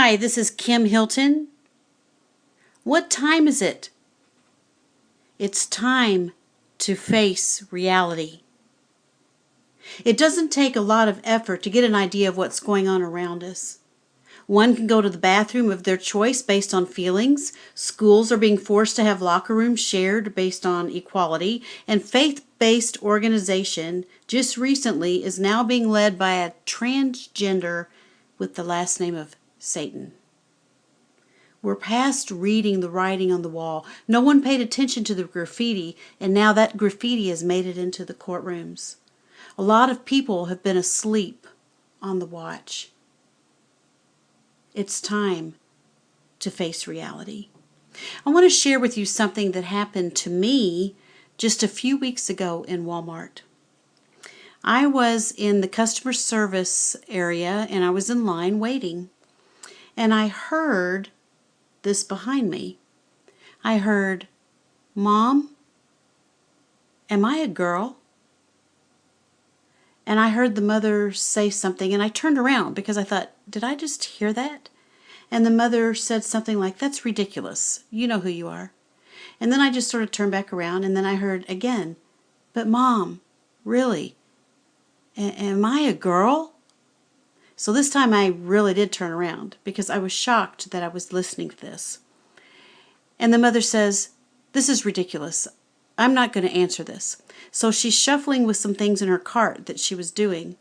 Hi, this is Kim Hilton. What time is it? It's time to face reality. It doesn't take a lot of effort to get an idea of what's going on around us. One can go to the bathroom of their choice based on feelings. Schools are being forced to have locker rooms shared based on equality. And faith-based organization just recently is now being led by a transgender with the last name of Satan. We're past reading the writing on the wall. No one paid attention to the graffiti, and now that graffiti has made it into the courtrooms. A lot of people have been asleep on the watch. It's time to face reality. I want to share with you something that happened to me just a few weeks ago in Walmart. I was in the customer service area and I was in line waiting, and I heard this behind me. I heard, "Mom, am I a girl?" And I heard the mother say something, and I turned around because I thought, did I just hear that? And the mother said something like, "That's ridiculous. You know who you are." And then I just sort of turned back around, and then I heard again, "But Mom, really, am I a girl?" So this time I really did turn around because I was shocked that I was listening to this. And the mother says, "This is ridiculous. I'm not going to answer this." So she's shuffling with some things in her cart that she was doing.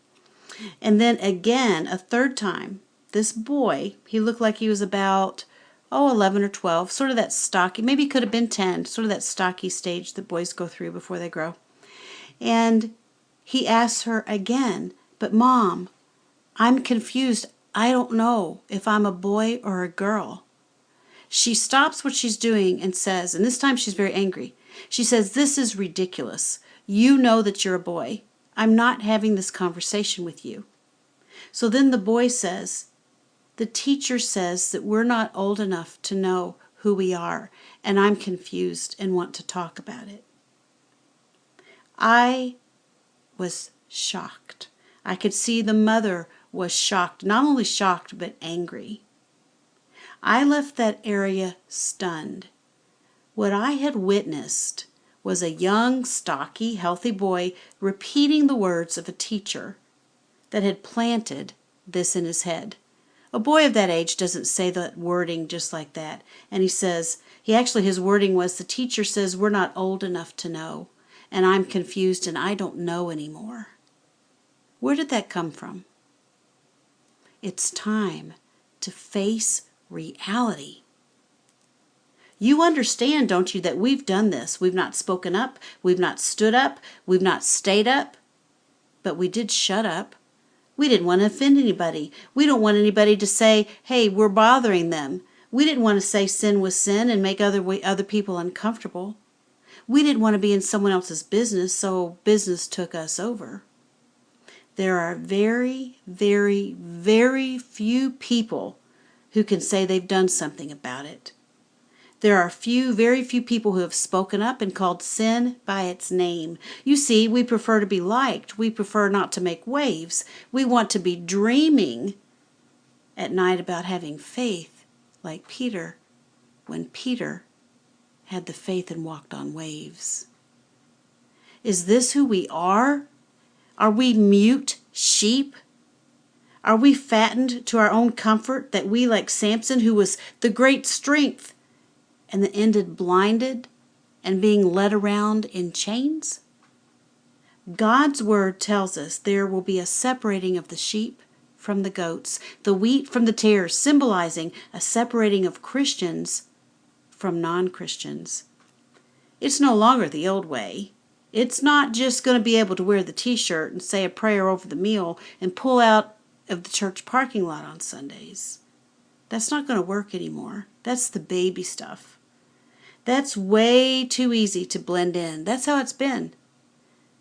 And then again, a third time, this boy, he looked like he was about, 11 or 12, sort of that stocky, maybe he could have been 10, sort of that stocky stage that boys go through before they grow. And he asks her again, "But Mom, I'm confused. I don't know if I'm a boy or a girl." She stops what she's doing and says, and this time she's very angry. She says, "This is ridiculous. You know that you're a boy. I'm not having this conversation with you." So then the boy says, "The teacher says that we're not old enough to know who we are, and I'm confused and want to talk about it." I was shocked. I could see the mother was shocked, not only shocked, but angry. I left that area stunned. What I had witnessed was a young, stocky, healthy boy repeating the words of a teacher that had planted this in his head. A boy of that age doesn't say that wording just like that. And he says, his wording was, "The teacher says we're not old enough to know, and I'm confused and I don't know anymore." Where did that come from? It's time to face reality. You understand, don't you, that we've done this. We've not spoken up, we've not stood up, we've not stayed up, but we did shut up. We didn't want to offend anybody. We don't want anybody to say, "Hey, we're bothering them." We didn't want to say sin was sin and make other people uncomfortable. We didn't want to be in someone else's business, so business took us over. There are very, very, very few people who can say they've done something about it. There are very few people who have spoken up and called sin by its name. You see, we prefer to be liked. We prefer not to make waves. We want to be dreaming at night about having faith, like Peter, when Peter had the faith and walked on waves. Is this who we are? Are we mute sheep? Are we fattened to our own comfort, that we, like Samson, who was the great strength, and that ended blinded and being led around in chains? God's word tells us there will be a separating of the sheep from the goats, the wheat from the tares, symbolizing a separating of Christians from non-Christians. It's no longer the old way. It's not just going to be able to wear the t-shirt and say a prayer over the meal and pull out of the church parking lot on Sundays. That's not going to work anymore. That's the baby stuff. That's way too easy to blend in. That's how it's been.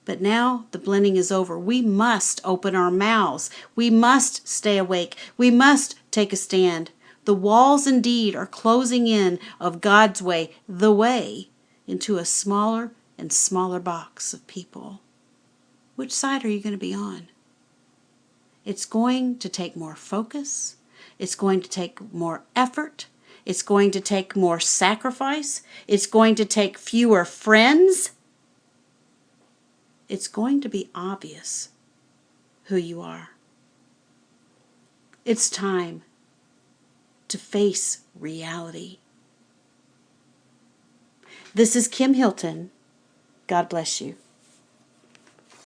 But now the blending is over. We must open our mouths. We must stay awake. We must take a stand. The walls indeed are closing in of God's way, the way, into a smaller and smaller box of people. Which side are you going to be on? It's going to take more focus. It's going to take more effort. It's going to take more sacrifice. It's going to take fewer friends. It's going to be obvious who you are. It's time to face reality. This is Kim Hilton. God bless you.